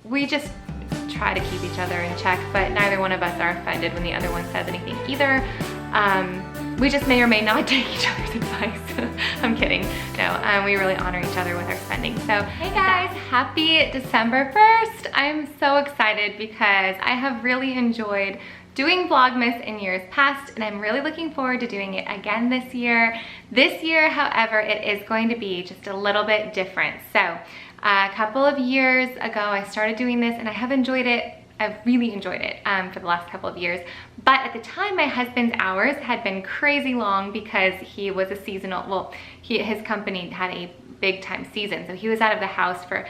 we just try to keep each other in check, but neither one of us are offended when the other one says anything either. We just may or may not take each other's advice. I'm kidding. No, we really honor each other with our spending. So, hey guys, happy December 1st. I'm so excited because I have really enjoyed doing Vlogmas in years past, and I'm really looking forward to doing it again this year. This year, however, it is going to be just a little bit different. So, a couple of years ago, I started doing this and I have enjoyed it. I've really enjoyed it for the last couple of years. But at the time, my husband's hours had been crazy long because he was a seasonal, well, his company had a big time season. So he was out of the house for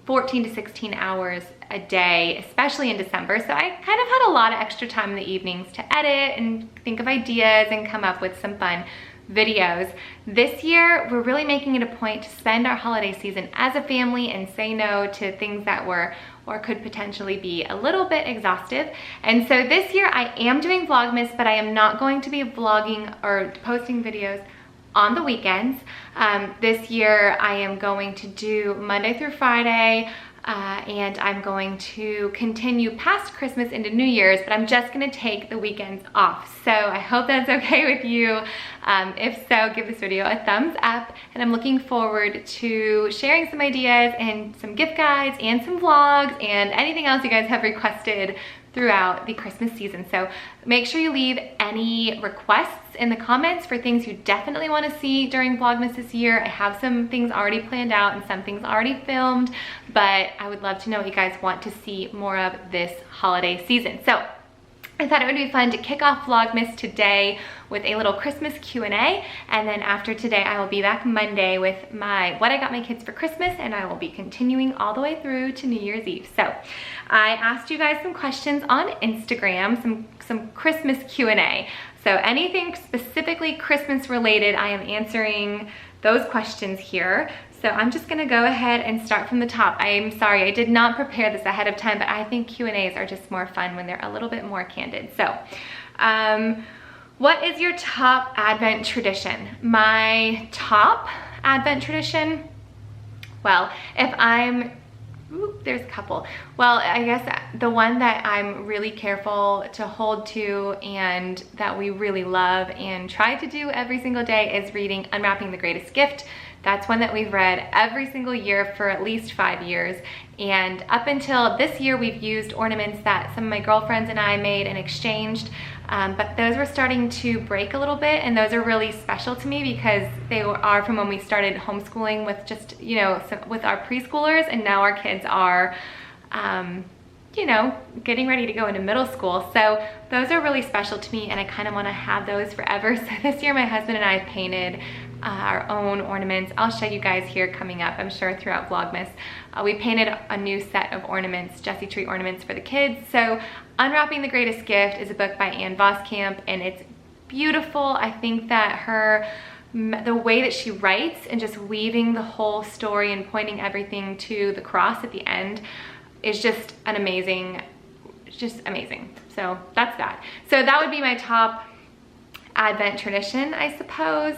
14 to 16 hours a day, especially in December. So I kind of had a lot of extra time in the evenings to edit and think of ideas and come up with some fun videos. This year, we're really making it a point to spend our holiday season as a family and say no to things that were or could potentially be a little bit exhaustive. And so this year I am doing Vlogmas, but I am not going to be vlogging or posting videos on the weekends. This year I am going to do Monday through Friday, and I'm going to continue past Christmas into New Year's, but I'm just gonna take the weekends off. So I hope that's okay with you. If so, give this video a thumbs up, and I'm looking forward to sharing some ideas and some gift guides and some vlogs and anything else you guys have requested throughout the Christmas season. So make sure you leave any requests in the comments for things you definitely want to see during Vlogmas this year. I have some things already planned out and some things already filmed, but I would love to know what you guys want to see more of this holiday season. So I thought it would be fun to kick off Vlogmas today with a little Christmas Q&A, and then after today I will be back Monday with my what I got my kids for Christmas, and I will be continuing all the way through to New Year's Eve. So I asked you guys some questions on Instagram, some Christmas Q&A. So anything specifically Christmas related, I am answering those questions here. So I'm just gonna go ahead and start from the top. I'm sorry, I did not prepare this ahead of time, but I think Q&As are just more fun when they're a little bit more candid. So, what is your top Advent tradition? My top Advent tradition? Well, if I'm, there's a couple. Well, I guess the one that I'm really careful to hold to and that we really love and try to do every single day is reading Unwrapping the Greatest Gift. That's one that we've read every single year for at least 5 years. And up until this year, we've used ornaments that some of my girlfriends and I made and exchanged. But those were starting to break a little bit, and those are really special to me because they are from when we started homeschooling with just, you know, with our preschoolers, and now our kids are, you know, getting ready to go into middle school. So those are really special to me, and I kind of want to have those forever. So this year my husband and I painted our own ornaments. I'll show you guys here coming up, I'm sure, throughout Vlogmas. We painted a new set of ornaments, Jessie tree ornaments for the kids. So Unwrapping the Greatest Gift is a book by Ann Voskamp, and it's beautiful. I think that the way that she writes and just weaving the whole story and pointing everything to the cross at the end is just an amazing, just amazing. So that's that. So that would be my top Advent tradition, I suppose.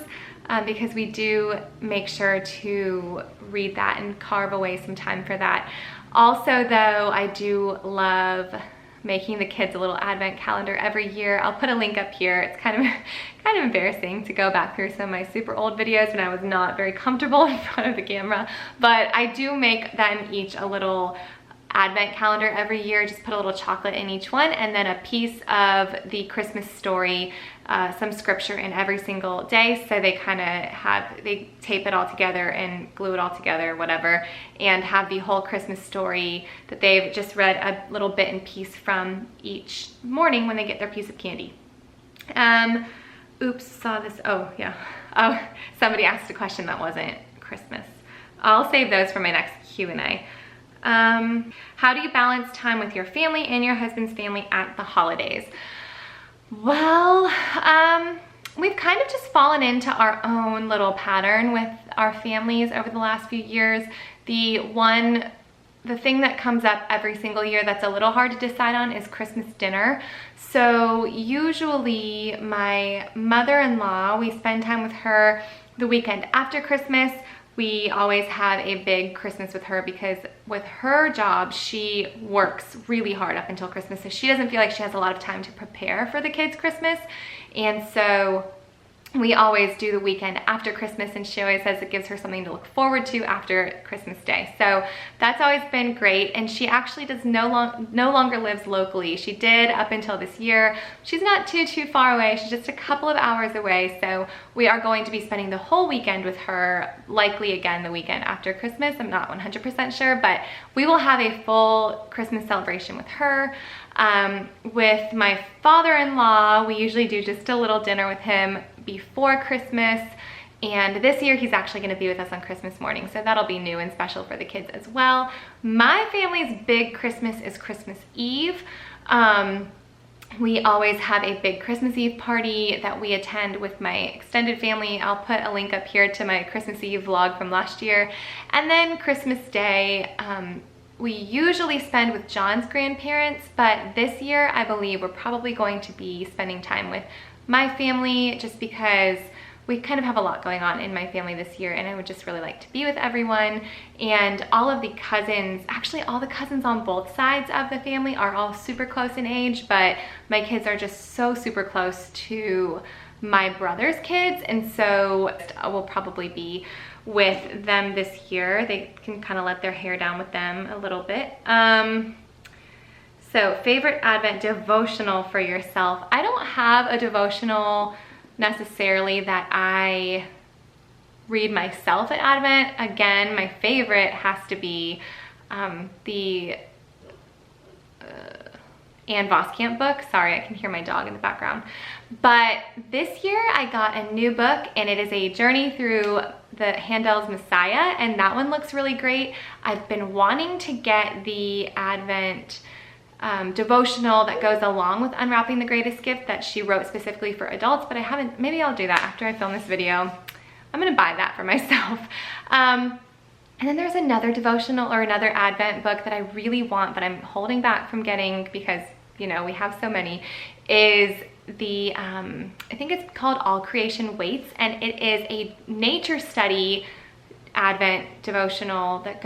Because we do make sure to read that and carve away some time for that. Also though, I do love making the kids a little Advent calendar every year. I'll put a link up here. It's kind of embarrassing to go back through some of my super old videos when I was not very comfortable in front of the camera, but I do make them each a little Advent calendar every year. Just put a little chocolate in each one, and then a piece of the Christmas story, some scripture in every single day. So they kind of they tape it all together and glue it all together, whatever, and have the whole Christmas story that they've just read a little bit and piece from each morning when they get their piece of candy. Oops, saw this, oh yeah. Oh, somebody asked a question that wasn't Christmas. I'll save those for my next Q&A. How do you balance time with your family and your husband's family at the holidays? Well, we've kind of just fallen into our own little pattern with our families over the last few years. The thing that comes up every single year that's a little hard to decide on is Christmas dinner. So usually my mother-in-law, we spend time with her the weekend after Christmas. we always have a big Christmas with her because with her job, she works really hard up until Christmas. So she doesn't feel like she has a lot of time to prepare for the kids' Christmas. And so we always do the weekend after Christmas, and she always says it gives her something to look forward to after Christmas Day. So that's always been great. And she actually does no longer lives locally. She did up until this year. She's not too far away. She's just a couple of hours away. So we are going to be spending the whole weekend with her, likely again the weekend after Christmas. I'm not 100% sure, but we will have a full Christmas celebration with her. With my father-in-law, we usually do just a little dinner with him before Christmas, and this year he's actually going to be with us on Christmas morning, so that'll be new and special for the kids as well. My family's big Christmas is Christmas Eve. We always have a big Christmas Eve party that we attend with my extended family. I'll put a link up here to my Christmas Eve vlog from last year. And then Christmas Day, we usually spend with John's grandparents, but this year I believe we're probably going to be spending time with my family, just because we kind of have a lot going on in my family this year, and I would just really like to be with everyone. And all of the cousins, actually all the cousins on both sides of the family are all super close in age, but my kids are just so super close to my brother's kids, and so we'll probably be with them this year. They can kind of let their hair down with them a little bit. So favorite Advent devotional for yourself. I don't have a devotional necessarily that I read myself at Advent. Again, my favorite has to be the Ann Voskamp book. Sorry, I can hear my dog in the background. But this year I got a new book, and it is a journey through the Handel's Messiah, and that one looks really great. I've been wanting to get the Advent devotional that goes along with Unwrapping the Greatest Gift that she wrote specifically for adults, but I haven't. Maybe I'll do that after I film this video. I'm gonna buy that for myself. And then there's another devotional or another Advent book that I really want, but I'm holding back from getting because, you know, we have so many, is the, I think it's called All Creation Waits, and it is a nature study Advent devotional that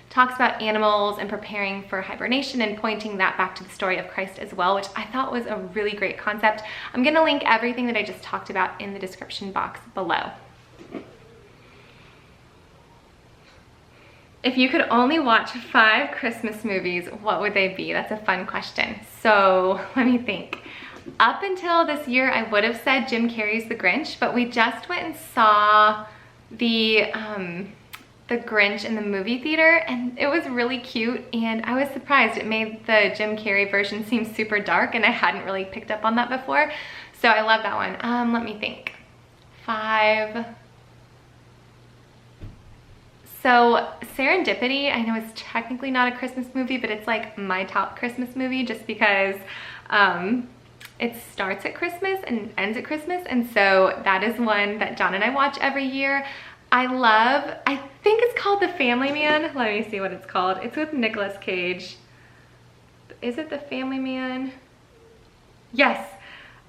talks about animals and preparing for hibernation and pointing that back to the story of Christ as well, which I thought was a really great concept. I'm gonna link everything that I just talked about in the description box below. If you could only watch 5 Christmas movies, what would they be? That's a fun question. So let me think. Up until this year, I would have said Jim Carrey's The Grinch, but we just went and saw the Grinch in the movie theater, and it was really cute, and I was surprised. It made the Jim Carrey version seem super dark, and I hadn't really picked up on that before, so I love that one. Let me think. 5. So Serendipity, I know it's technically not a Christmas movie, but it's like my top Christmas movie just because it starts at Christmas and ends at Christmas, and so that is one that John and I watch every year. I think it's called The Family Man. Let me see what it's called. It's with Nicolas Cage. Is it The Family Man? Yes,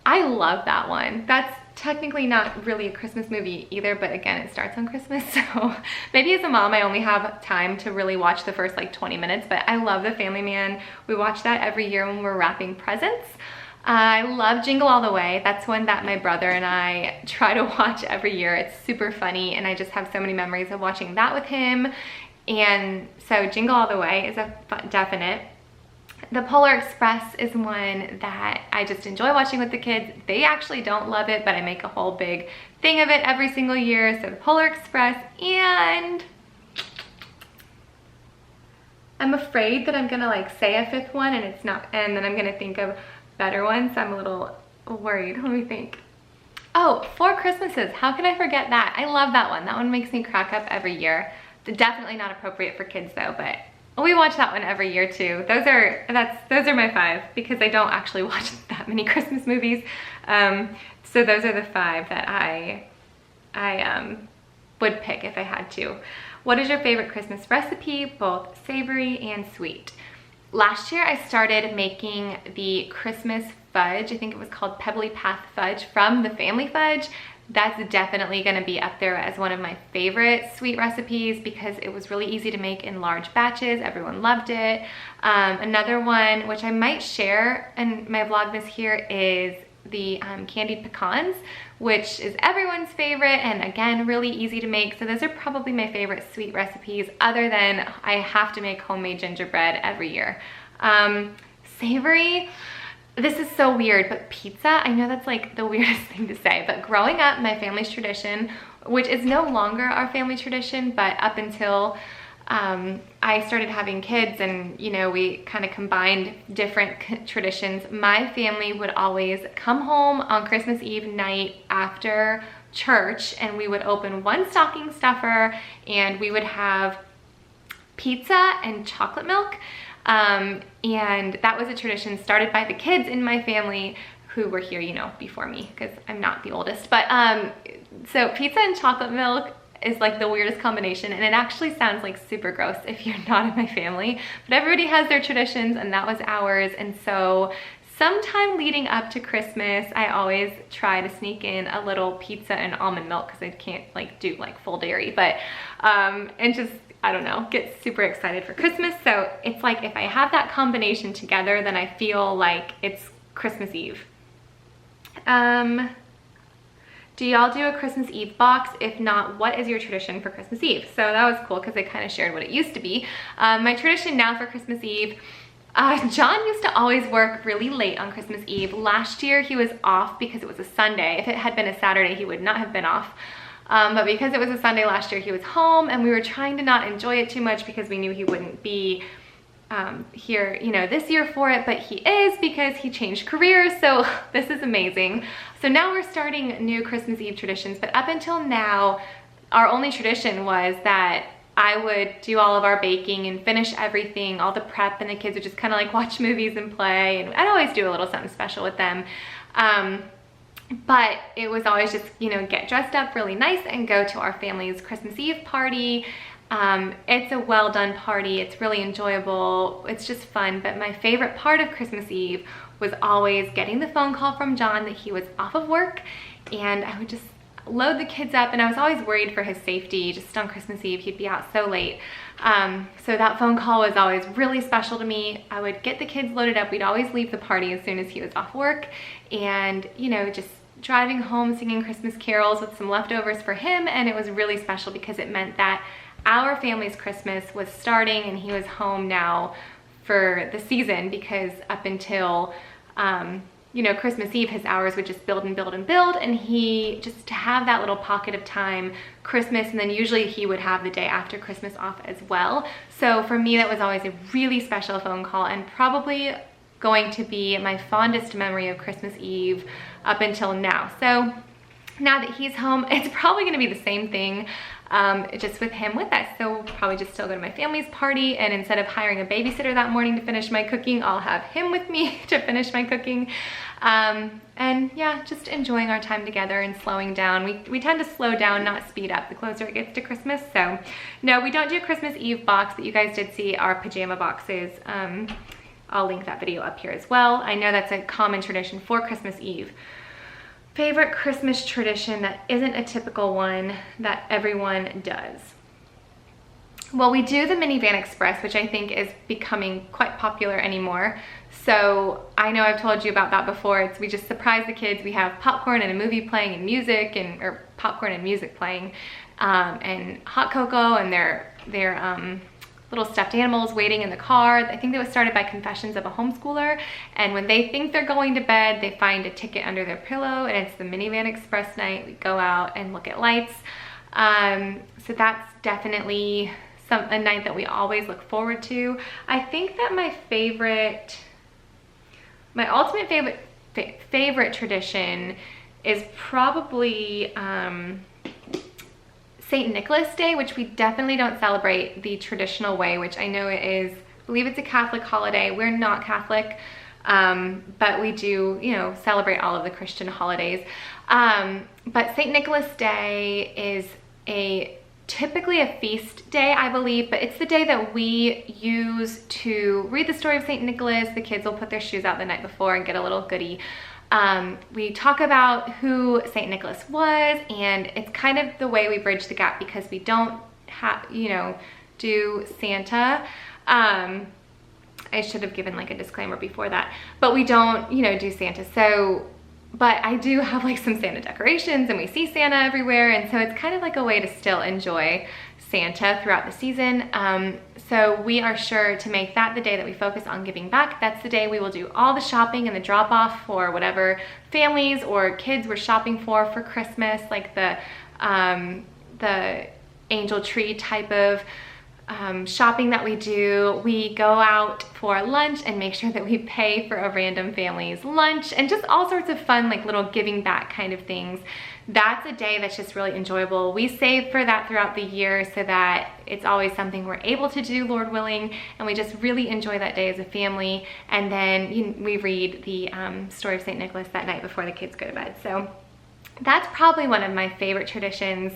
I love that one. That's technically not really a Christmas movie either, but again, it starts on Christmas, so maybe as a mom I only have time to really watch the first like 20 minutes, but I love The Family Man. We watch that every year when we're wrapping presents. I love Jingle All the Way. That's one that my brother and I try to watch every year. It's super funny, and I just have so many memories of watching that with him. And so Jingle All the Way is a definite. The Polar Express is one that I just enjoy watching with the kids. They actually don't love it, but I make a whole big thing of it every single year. So the Polar Express, and I'm afraid that I'm gonna like say a 5th one and it's not, and then I'm gonna think of better ones, so I'm a little worried. Let me think. Oh, 4 Christmases. How can I forget that? I love that one. That one makes me crack up every year. Definitely not appropriate for kids though, but we watch that one every year too. Those are my 5 because I don't actually watch that many Christmas movies. So those are the 5 that I would pick if I had to. What is your favorite Christmas recipe, both savory and sweet? Last year I started making the Christmas fudge. I think it was called Pebbly Path Fudge from the Family Fudge. that's definitely gonna be up there as one of my favorite sweet recipes because it was really easy to make in large batches. Everyone loved it. Another one, which I might share in my Vlogmas here, is the candied pecans, which is everyone's favorite and again, really easy to make. So those are probably my favorite sweet recipes, other than I have to make homemade gingerbread every year. Savory, this is so weird, but pizza, I know that's like the weirdest thing to say, but growing up, my family's tradition, which is no longer our family tradition, but up until I started having kids and, you know, we kind of combined different traditions. My family would always come home on Christmas Eve night after church and we would open one stocking stuffer and we would have pizza and chocolate milk. And that was a tradition started by the kids in my family who were here, you know, before me, because I'm not the oldest. But so pizza and chocolate milk is like the weirdest combination, and it actually sounds like super gross if you're not in my family, but everybody has their traditions and that was ours. And so sometime leading up to Christmas, I always try to sneak in a little pizza and almond milk because I can't like do like full dairy, but and just, I don't know, get super excited for Christmas. So it's like if I have that combination together, then I feel like it's Christmas Eve. Do y'all do a Christmas Eve box? If not, what is your tradition for Christmas Eve? So that was cool because I kind of shared what it used to be. My tradition now for Christmas Eve, John used to always work really late on Christmas Eve. Last year he was off because it was a Sunday. If it had been a Saturday, he would not have been off. But because it was a Sunday last year, he was home and we were trying to not enjoy it too much because we knew he wouldn't be here, you know, this year for it, but he is because he changed careers. So this is amazing. So now we're starting new Christmas Eve traditions, but up until now, our only tradition was that I would do all of our baking and finish everything, all the prep, and the kids would just kind of like watch movies and play. And I'd always do a little something special with them. But it was always just, you know, get dressed up really nice and go to our family's Christmas Eve party. It's a well done party. It's really enjoyable. It's just fun. But my favorite part of Christmas Eve was always getting the phone call from John that he was off of work, and I would just load the kids up, and I was always worried for his safety. Just on Christmas Eve, he'd be out so late. So that phone call was always really special to me. I would get the kids loaded up. We'd always leave the party as soon as he was off work, and, you know, just driving home singing Christmas carols with some leftovers for him. And it was really special because it meant that our family's Christmas was starting and he was home now for the season, because up until you know, Christmas Eve, his hours would just build and build and build, and he just to have that little pocket of time, Christmas, and then usually he would have the day after Christmas off as well. So for me, that was always a really special phone call, and probably going to be my fondest memory of Christmas Eve up until now. So now that he's home, it's probably gonna be the same thing, just with him with us. So we'll probably just still go to my family's party, and instead of hiring a babysitter that morning to finish my cooking, I'll have him with me to finish my cooking. And yeah, just enjoying our time together and slowing down. We tend to slow down, not speed up, the closer it gets to Christmas. So no, we don't do a Christmas Eve box, but you guys did see our pajama boxes. I'll link that video up here as well. I know that's a common tradition for Christmas Eve. Favorite Christmas tradition that isn't a typical one that everyone does? Well, we do the Minivan Express, which I think is becoming quite popular anymore. So I know I've told you about that before. We just surprise the kids. We have popcorn and a movie playing and music, or popcorn and music playing, and hot cocoa, and their little stuffed animals waiting in the car. I think that was started by Confessions of a Homeschooler. And when they think they're going to bed, they find a ticket under their pillow, and it's the Minivan Express night. We go out and look at lights. So that's definitely a night that we always look forward to. I think that my ultimate favorite tradition is probably St. Nicholas Day, which we definitely don't celebrate the traditional way, which I know I believe it's a Catholic holiday. We're not Catholic, but we do, you know, celebrate all of the Christian holidays. But St. Nicholas Day is typically a feast day, I believe, but it's the day that we use to read the story of St. Nicholas. The kids will put their shoes out the night before and get a little goodie. We talk about who St. Nicholas was, and it's kind of the way we bridge the gap because we don't have, do Santa. I should have given like a disclaimer before that, but we don't, do Santa. So, but I do have like some Santa decorations, and we see Santa everywhere. And so it's kind of like a way to still enjoy Santa throughout the season. So we are sure to make that the day that we focus on giving back. That's the day we will do all the shopping and the drop off for whatever families or kids we're shopping for Christmas, like the angel tree type of shopping that we do. We go out for lunch and make sure that we pay for a random family's lunch, and just all sorts of fun, like little giving back kind of things. That's a day that's just really enjoyable. We save for that throughout the year so that it's always something we're able to do, Lord willing, and we just really enjoy that day as a family. And then we read the story of St. Nicholas that night before the kids go to bed. So that's probably one of my favorite traditions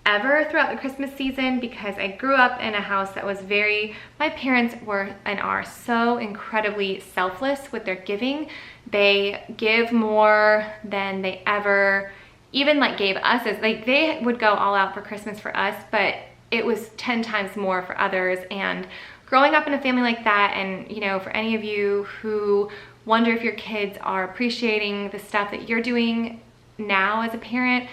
ever throughout the Christmas season, because I grew up in a house that was my parents were and are so incredibly selfless with their giving. They give more than they ever even like gave us. As like, they would go all out for Christmas for us, but it was 10 times more for others. And growing up in a family like that, and for any of you who wonder if your kids are appreciating the stuff that you're doing now as a parent,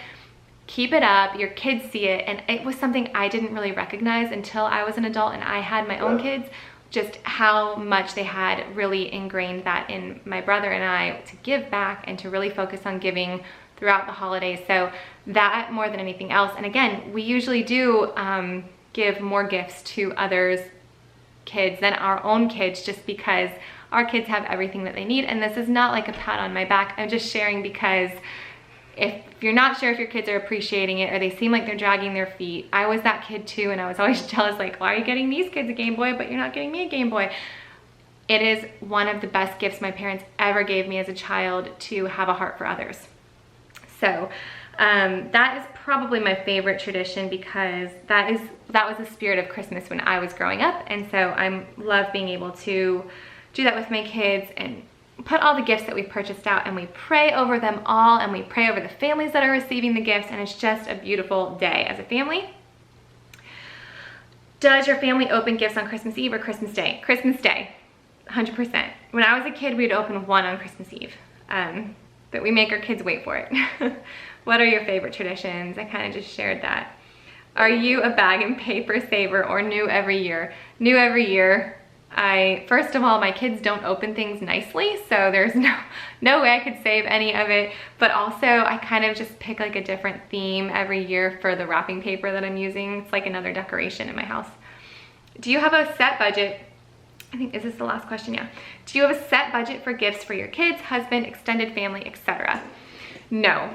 keep it up. Your kids see it. And it was something I didn't really recognize until I was an adult and I had my own kids, just how much they had really ingrained that in my brother and I to give back and to really focus on giving throughout the holidays. So that more than anything else. And again, we usually do give more gifts to others' kids than our own kids, just because our kids have everything that they need. And this is not like a pat on my back. I'm just sharing because if you're not sure if your kids are appreciating it or they seem like they're dragging their feet, I was that kid too, and I was always jealous, like, why are you getting these kids a Game Boy, but you're not getting me a Game Boy? It is one of the best gifts my parents ever gave me as a child, to have a heart for others. So that is probably my favorite tradition, because that was the spirit of Christmas when I was growing up. And so I love being able to do that with my kids and put all the gifts that we've purchased out, and we pray over them all, and we pray over the families that are receiving the gifts, and it's just a beautiful day as a family. Does your family open gifts on Christmas Eve or Christmas Day? Christmas Day, 100%. When I was a kid, we'd open one on Christmas Eve, but we make our kids wait for it. What are your favorite traditions? I kind of just shared that. Are you a bag and paper saver or new every year? New every year. First of all, my kids don't open things nicely, so there's no way I could save any of it. But also, I kind of just pick like a different theme every year for the wrapping paper that I'm using. It's like another decoration in my house. Do you have a set budget? I think, is this the last question? Yeah. Do you have a set budget for gifts for your kids, husband, extended family, etc.? No.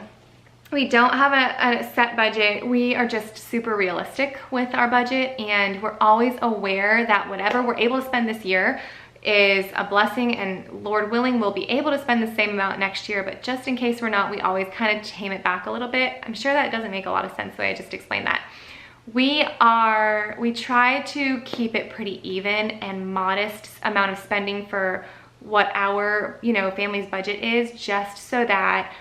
We don't have a set budget. We are just super realistic with our budget, and we're always aware that whatever we're able to spend this year is a blessing, and Lord willing, we'll be able to spend the same amount next year. But just in case we're not, we always kind of tame it back a little bit. I'm sure that doesn't make a lot of sense the way I just explained that. We try to keep it pretty even and modest amount of spending for what our, family's budget is, just so that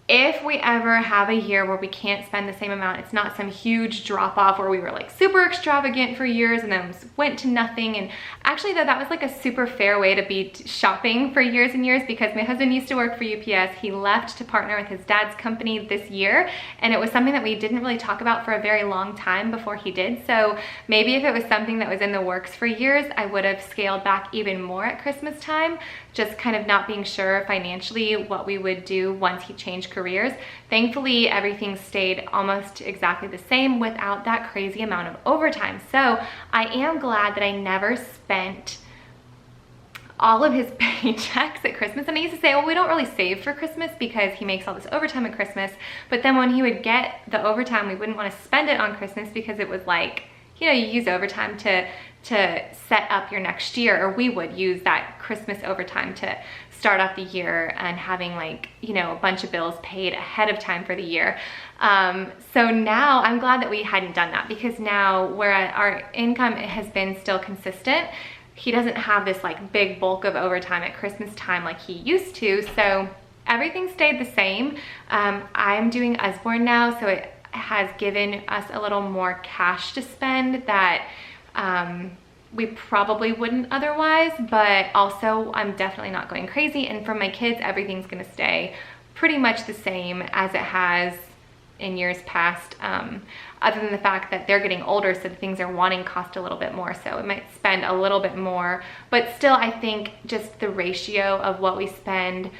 if we ever have a year where we can't spend the same amount, it's not some huge drop off where we were like super extravagant for years and then went to nothing. And actually though, that was like a super fair way to be shopping for years and years, because my husband used to work for UPS. He left to partner with his dad's company this year, and it was something that we didn't really talk about for a very long time before he did. So maybe if it was something that was in the works for years, I would have scaled back even more at Christmas time, just kind of not being sure financially what we would do once he changed careers. Thankfully, everything stayed almost exactly the same without that crazy amount of overtime. So I am glad that I never spent all of his paychecks at Christmas. And I used to say, well, we don't really save for Christmas because he makes all this overtime at Christmas. But then when he would get the overtime, we wouldn't want to spend it on Christmas, because it was like, you use overtime to set up your next year, or we would use that Christmas overtime to start off the year and having like, a bunch of bills paid ahead of time for the year. So now I'm glad that we hadn't done that, because now where our income has been still consistent, he doesn't have this like big bulk of overtime at Christmas time like he used to. So everything stayed the same. I'm doing Usborne now, so it has given us a little more cash to spend that we probably wouldn't otherwise, but also I'm definitely not going crazy. And for my kids, everything's gonna stay pretty much the same as it has in years past, other than the fact that they're getting older, so the things they're wanting cost a little bit more, so it might spend a little bit more, but still I think just the ratio of what we spend,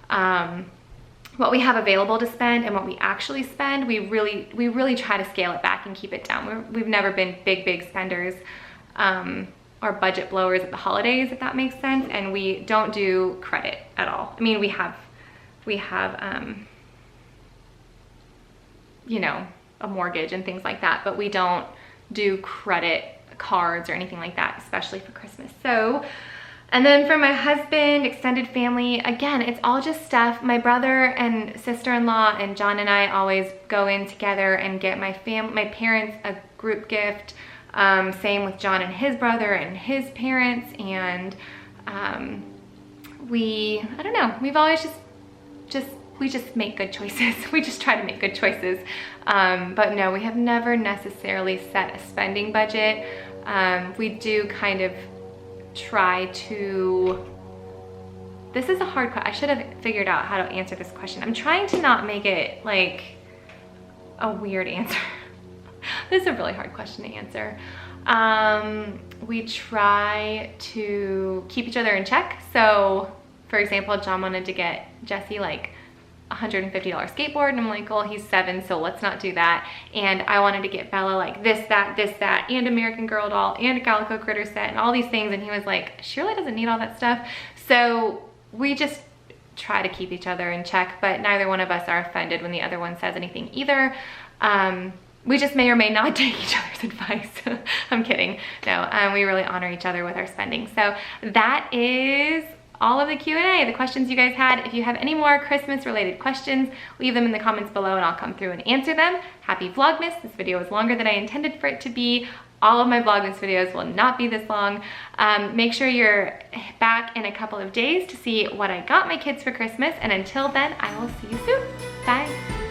what we have available to spend and what we actually spend, we really try to scale it back and keep it down. We've never been big spenders or budget blowers at the holidays, if that makes sense, and we don't do credit at all. I mean, we have you know, a mortgage and things like that, but we don't do credit cards or anything like that, especially for Christmas. So, and then for my husband, extended family, again, it's all just stuff. My brother and sister-in-law and John and I always go in together and get my parents a group gift. Same with John and his brother and his parents. And I don't know, we've always we just make good choices. We just try to make good choices. But no, we have never necessarily set a spending budget. We do kind of try to, this is a hard question. I should have figured out how to answer this question. I'm trying to not make it like a weird answer. This is a really hard question to answer. We try to keep each other in check. So for example, John wanted to get Jesse like $150 skateboard, and I'm like, well, he's 7, so let's not do that. And I wanted to get Bella like this, that, and American Girl doll, and a Calico Critter set, and all these things, and he was like, Shirley doesn't need all that stuff. So we just try to keep each other in check, but neither one of us are offended when the other one says anything either. We just may or may not take each other's advice. I'm kidding. No, we really honor each other with our spending. So that is all of the Q&A, the questions you guys had. If you have any more Christmas related questions, leave them in the comments below and I'll come through and answer them. Happy Vlogmas. This video was longer than I intended for it to be. All of my Vlogmas videos will not be this long. Make sure you're back in a couple of days to see what I got my kids for Christmas. And until then, I will see you soon. Bye.